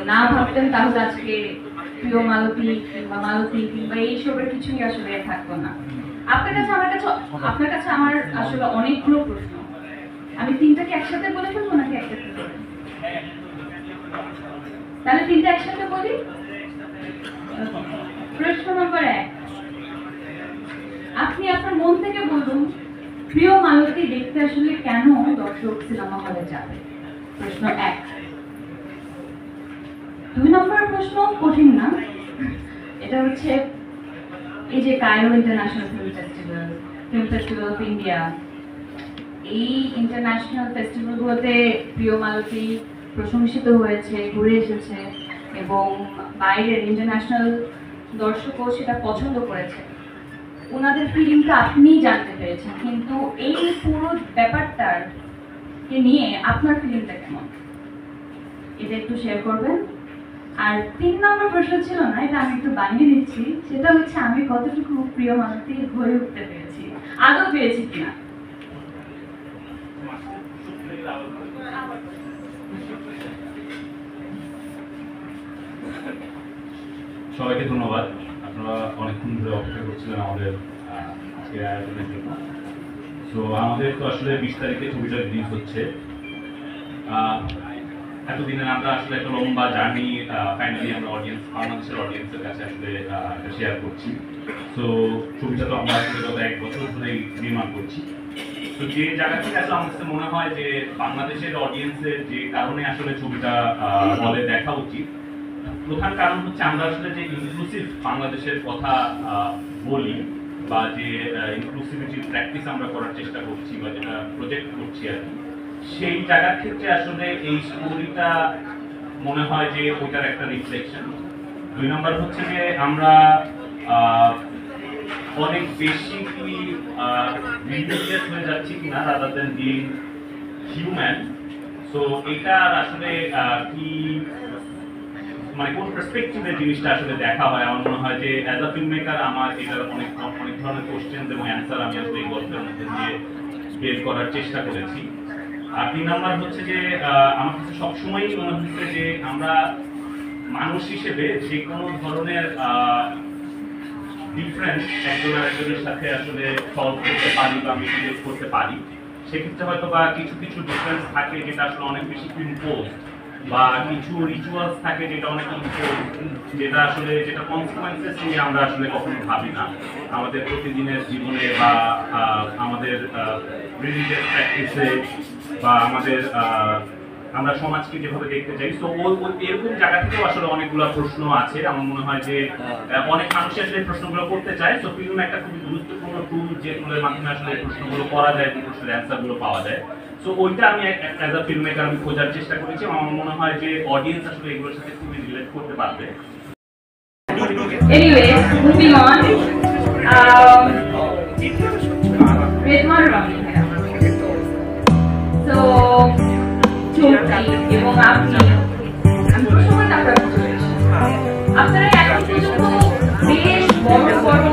না ভাবতেন তাহলে আজকে প্রিয় মালতী কিংবা মালতী কিংবা এইসবের কিছুই আসলে থাকতো না। আপনার কাছে আমার আসলে অনেকগুলো প্রশ্ন, আমি তিনটাকে একসাথে বলে ফেলবো নাকি একসাথে বলে? তাহলে তিনটা একসাথে বলি। প্রশ্ন নম্বর 1, আপনি আপনার মন থেকে বলুন প্রিয় মালতী দেখতে আসলে কেন দর্শক সিনেমা হলে যাবে? প্রশ্ন 1। 2 নম্বর প্রশ্ন কঠিন না, এটা হচ্ছে এই যে Cairo international film festival of India, এই ইন্টারন্যাশনাল ফেস্টিভ্যালগুলোতে প্রিয় মালতী প্রশংসিত হয়েছে, ঘুরে এসেছে এবং বাইরের ইন্টারন্যাশনাল দর্শকও সেটা পছন্দ করেছে। ওনাদের ফিলিংটা আপনি জানতে পেরেছেন, কিন্তু এই পুরো ব্যাপারটার নিয়ে আপনার ফিলিংটা কেমন, এটা একটু শেয়ার করবেন। আর 3 নম্বর প্রশ্ন ছিল না, এটা আমি একটু বানিয়ে দিচ্ছি, সেটা হচ্ছে আমি কতটুকু প্রিয় মালতী হয়ে উঠতে পেরেছি, আদৌ পেরেছি কিনা। সবাইকে ধন্যবাদ, আপনারা অনেকক্ষণ ধরে অপেক্ষা করছিলেন আমাদের আজকের আয়োজনের জন্য। তো আমাদের তো আসলে 20 তারিখে ছবিটা রিলিজ হচ্ছে। এতদিনে আমরা আসলে একটা লম্বা জার্নি ফাইনালি আমরা বাংলাদেশের অডিয়েন্সের কাছে আসলে শেয়ার করছি। তো ছবিটা তো আমরা আসলে গত 1 বছর ধরেই নির্মাণ করছি। তো যে জায়গা থেকে আসলে আমার কাছে মনে হয় যে বাংলাদেশের অডিয়েন্সের যে কারণে আসলে ছবিটা হলে দেখা উচিত, প্রধান কারণ হচ্ছে আমরা আসলে যে ইনক্লুসিভ বাংলাদেশের কথা বলি বা যে ইনক্লুসিভিটির প্র্যাকটিস আমরা করার চেষ্টা করছি বা যেটা প্রজেক্ট করছি আর কি, সেই জায়গার ক্ষেত্রে আসলে এই স্টোরিটা মনে হয় যে ওইটার একটা রিফ্লেকশন। 2 নম্বর হচ্ছে যে আমরা অনেক বেশি কি রিলিজিয়াস হয়ে যাচ্ছি কিনা rather than being human. So এটা আসলে কি মানে কোন পার্সপেক্টিভে জিনিসটা আসলে দেখা হয়, আমার মনে হয় যে অ্যাজ আ ফিল্ম মেকার আমার এটার অনেক ধরনের কোশ্চেন এবং অ্যান্সার আমি আসলে এই গল্পের মধ্যে দিয়ে বের করার চেষ্টা করেছি। আর 3 নম্বর হচ্ছে যে আমার কাছে সবসময়ই মনে হচ্ছে যে আমরা মানুষ হিসেবে যে কোনো ধরনের ডিফারেন্স একজনের সাথে আসলে সলভ করতে পারি বা মিটিগেট করতে পারি। সেক্ষেত্রে হয়তো বা কিছু কিছু ডিফারেন্স থাকে যেটা আসলে অনেক বেশি ইম্পোজ, বা কিছু রিচুয়ালস থাকে যেটা অনেক ইম্পোজ, যেটা কনসিকুয়েন্সেস নিয়ে আমরা আসলে কখনো ভাবি না আমাদের প্রতিদিনের জীবনে বা আমাদের রিলিজিয়াস প্র্যাকটিসে বা আমাদের আমরা সমাজকে যেভাবে দেখতে চাই। তো এরকম জায়গা থেকেও আসলে অনেকগুলো প্রশ্ন আছে। আমার মনে হয় যে অনেক মানুষ আসলে প্রশ্নগুলো করতে চায়। তো ফিল্ম একটা খুবই গুরুত্বপূর্ণ টুল যেগুলোর মাধ্যমে আসলে প্রশ্নগুলো করা যায় এবং প্রশ্নের অ্যান্সারগুলো পাওয়া যায়। সো ওইটা আমি অ্যাজ আ ফিল্ম মেকার আমি খোঁজার চেষ্টা করেছি। আমার মনে হয় যে অডিয়েন্স আসলে এগুলোর সাথে খুবই রিলেট করতে পারবে। Anyway, moving on. Redmond Rami. So, চলতি এবং আপনি আমি প্রথমে আপনারা এখন পর্যন্ত বেশ বড় বড়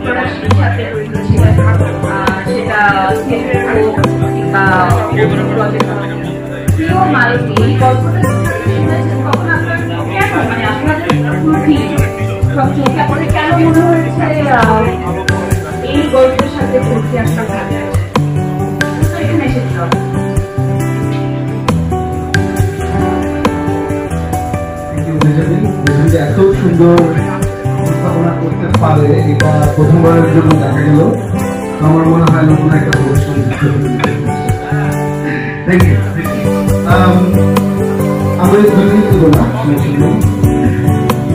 প্রোডাকশনের সাথে ছিলেন, সেটা থিয়েটার হোক কিংবা প্রজেক্ট প্রিয় মালতী গল্পটা শুনেছেন কখন আপনার কেন মানে আপনাদের সব চিন্তা করে কেন মনে হয়েছে এই গল্পের সাথে করতে একটা ভালো এখানে এসেছিল? এত সুন্দর উপস্থাপনা করতে পারে এটা প্রথমবারের জন্য দেখা গেল। আমার মনে হয় নতুন একটা প্রদর্শন। আমরা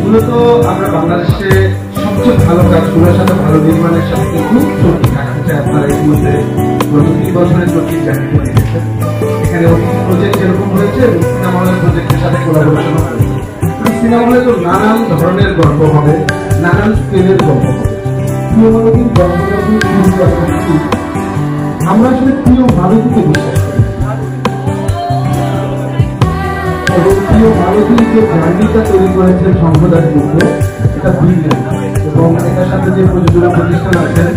মূলত আমরা বাংলাদেশে সবচেয়ে ভালো কাজগুলোর সাথে ভালো নির্মাণের সাথে কিন্তু চর্চি থাকতে চাই। আপনারা এর মধ্যে গত 3 বছরের চর্চি জানি করে গেছেন। এখানে প্রজেক্ট যেরকম হয়েছে সিনেমা হলের প্রজেক্টের সাথে কোলাবোরেশন হয়েছে। সিনেমা হলে তো নানান ধরনের গল্প হবে, নানান স্কেলের গল্প হবে। প্রিয় মালতীর গল্পটা আমরা আসলে প্রিয় মালতীকে বিশ্বাস করি এবং প্রিয় মালতীর যে জার্নিটা তৈরি করেছেন সম্প্রদায়ের মধ্যে এটা ব্রিলিয়ান্ট। এবং এটার সাথে যে প্রযোজনা প্রতিষ্ঠান আছেন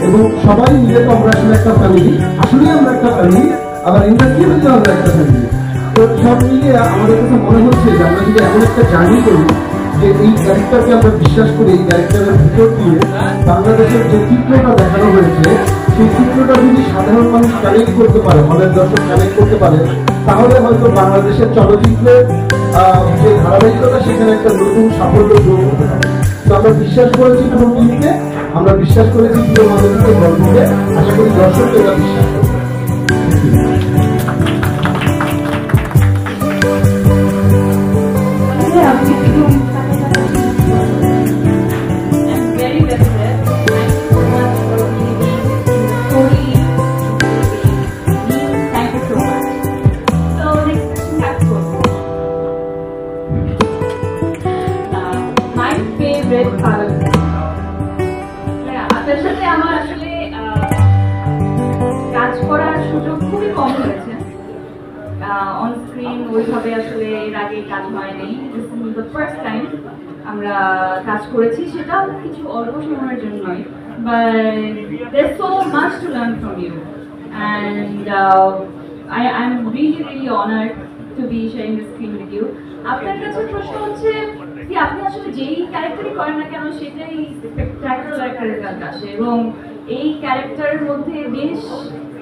এবং সবাই মিলে তো আমরা আসলে একটা ফ্যামিলি, আসলে আমরা একটা ফ্যামিলি, আবার ইন্ডাস্ট্রি মধ্যে আমরা একটা ফ্যামিলি। তো সব মিলিয়ে আমাদের কাছে মনে হচ্ছে যে আমরা যদি এমন একটা জার্নি করি যে এই ক্যারেক্টারকে আমরা বিশ্বাস করি, এই ক্যারেক্টারের ভিতর দিয়ে বাংলাদেশের যে চিত্রটা দেখানো হয়েছে সেই চিত্রটা যদি সাধারণ মানুষ কানেক্ট করতে পারে, হলের দর্শক কানেক্ট করতে পারে, তাহলে হয়তো বাংলাদেশের চলচ্চিত্রের যে ধারাবাহিকতা সেখানে একটা নতুন সাফল্য যোগ হতে পারে। তো আমরা বিশ্বাস করেছি পুরো টিমকে, আমরা বিশ্বাস করেছি পুরো মানুষের গল্পকে, আশা করি দর্শক এটা বিশ্বাস করবে। আপনার সাথে আমার আসলে কাজ করার সুযোগ খুবই কম হয়েছে। অন স্ক্রিন ওইভাবে আসলে এর আগে কাজ হয়নি। This is the first time আমরা কাজ করেছি, সেটাও কিছু অল্প সময়ের জন্যই। But there so much to learn from you and I am really honoured to be sharing the screen with you. আপনার কাছে প্রশ্ন হচ্ছে যে আপনি আসলে যেই ক্যারেক্টারই করেন না কেন সেটাই স্পেকটাকুলার একটা রেজাল্ট আসে, এবং এই ক্যারেক্টারের মধ্যে বেশ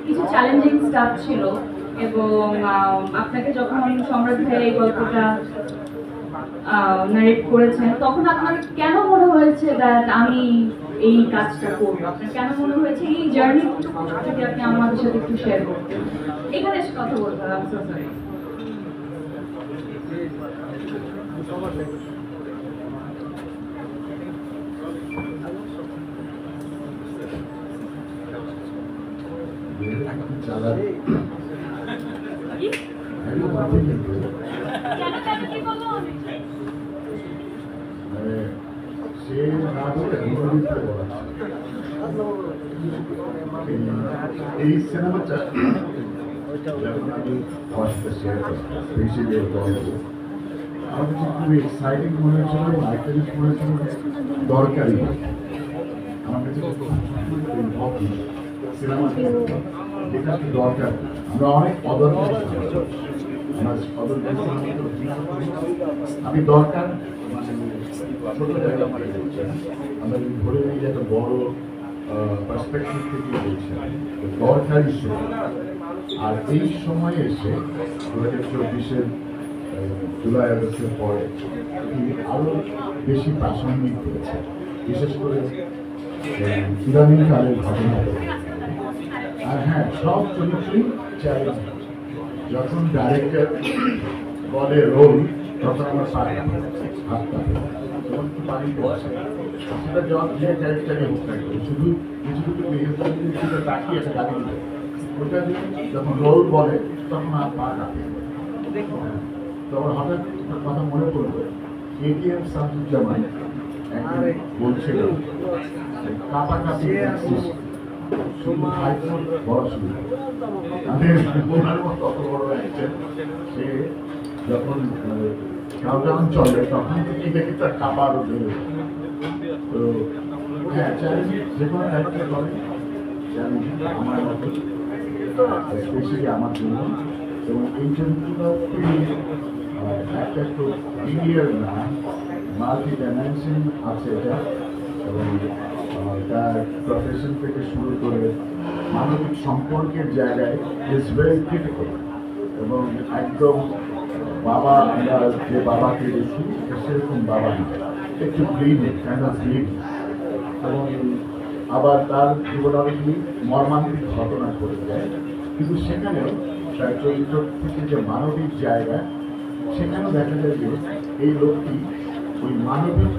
কিছু চ্যালেঞ্জিং স্টাফ ছিল। এবং আপনাকে যখন সম্রাট ভাই এই গল্পটা নারেট করেছেন তখন আপনার কেন মনে হয়েছে দ্যাট আমি এই কাজটা করবো? আপনার কেন মনে হয়েছে এই জার্নি যদি আপনি আমাদের সাথে একটু শেয়ার করতেন? এখানে এসে কথা বলতে হবে। এই সিনেমাটা আমার কাছে খুবই এক্সাইটিং মনে হচ্ছিল, আইটেলিক মনে হচ্ছিল, দরকারি আমার কাছে সিনেমা যেটা দরকার। আমরা অনেক অদরকারি আমি দরকার ছোট জায়গা আমরা ধরে নিয়ে একটা বড় পার্সপেক্টিভ থেকে বলছি দরকারি শো। আর এই সময় এসে 2024-এর জুলাই আগস্টের পরে আরো বেশি প্রাসঙ্গিক হয়েছে, বিশেষ করে ইদানিং কালের ঘটনা। আর হ্যাঁ, সব চরিত্রই চাই যখন ডাইরেক্টর বলে রোল তখন আমার হাতটা তখন একটু পানি পড়ছে। সেটা যখন যে ক্যারেক্টারে হোক থাকবে শুধু কিছু কিছু তাকিয়ে একটা গাড়ি দিতে ওটা যখন রোল বলে তখন আর পা কাঁপে। তখন হঠাৎ কথা মনে পড়লো এটিএম শামসুজ্জামান একদিন বলছিল কাপাকাপি শুধু হাইকোর্ট বড় শুরু ওনার মতো অত বড় একজন সে যখন কাউন্টাউন চলে তখন থেকে দেখি তার কাপার বেরোয়। তো হ্যাঁ, চাই যে কোনো ক্যারেক্টার করে আমার মতো স্পেশালি আমার জন্য। এবং এই চরিত্রটা খুবই একটা একটু ক্লিয়ার না, মাল্টি ডাইমেনশন আছে এটা। এবং তার প্রফেশন থেকে শুরু করে মানবিক সম্পর্কের জায়গায় ইজ ভেরি ক্রিটিক্যাল। এবং একদম বাবা, আমরা যে বাবাকে দেখি সেরকম বাবা না, একটু ব্লিডিং কাইন্ড অফ ব্লিডিং। এবং আবার তার জীবনে অনেকগুলি মর্মান্তিক ঘটনা ঘটে যায়, কিন্তু সেখানেও তার চরিত্র থেকে যে মানবিক জায়গা সেখানেও দেখা যায় যে এই লোকটি ওই মানবিক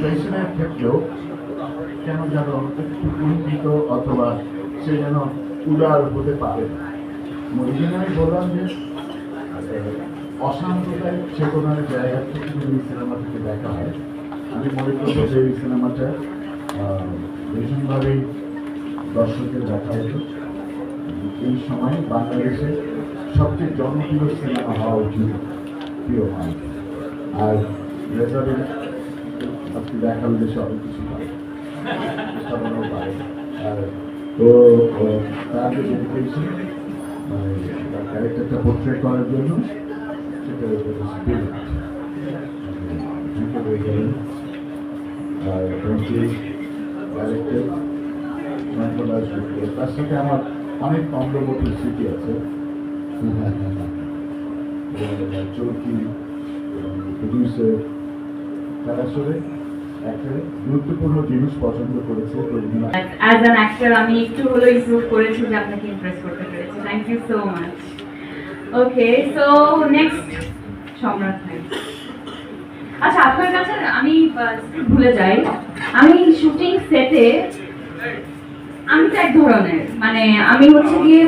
পেশনের ক্ষেত্রেও কেন যেন একটু কুণ্ঠিত অথবা সে যেন উদার হতে পারে। ওই জন্য আমি বললাম যে অসাম্প্রদায়িক চেতনার জায়গা থেকে যদি এই সিনেমা থেকে দেখা হয়, আমি মনে করবো যে এই সিনেমাটা ভীষণভাবেই দর্শকের দেখা হতো। এই সময় বাংলাদেশের সবচেয়ে জনপ্রিয় সিনেমা হওয়া উচিত প্রিয় হয়। আর রেজাল্ট আজকে দেখার উদ্দেশ্যে অনেক কিছু পারে। আর তো তার যে ডেডিকেশন তার ক্যারেক্টারটা পোর্ট্রে করার জন্য সেটা স্পিরিট হয়ে গেলেন। আর ডাইরেক্টর তার সাথে আমার অনেক অঙ্গবতী স্মৃতি আছে। চৌকি প্রডিউসার তারা আসলে একটা গুরুত্বপূর্ণ জিনিস পছন্দ করেছে। অ্যাজ অ্যান অ্যাক্টর আমি একটু হলেও ইমপ্রুভ করেছি যে আপনাকে ইমপ্রেস করতে পেরেছি। Thank you so much. Okay, so next Samrat ভাই। আচ্ছা, আপনার কাছে আমি ভুলে যাই, আমি শুটিং সেটে আমি তো এক ধরনের, মানে আমি হচ্ছে গিয়ে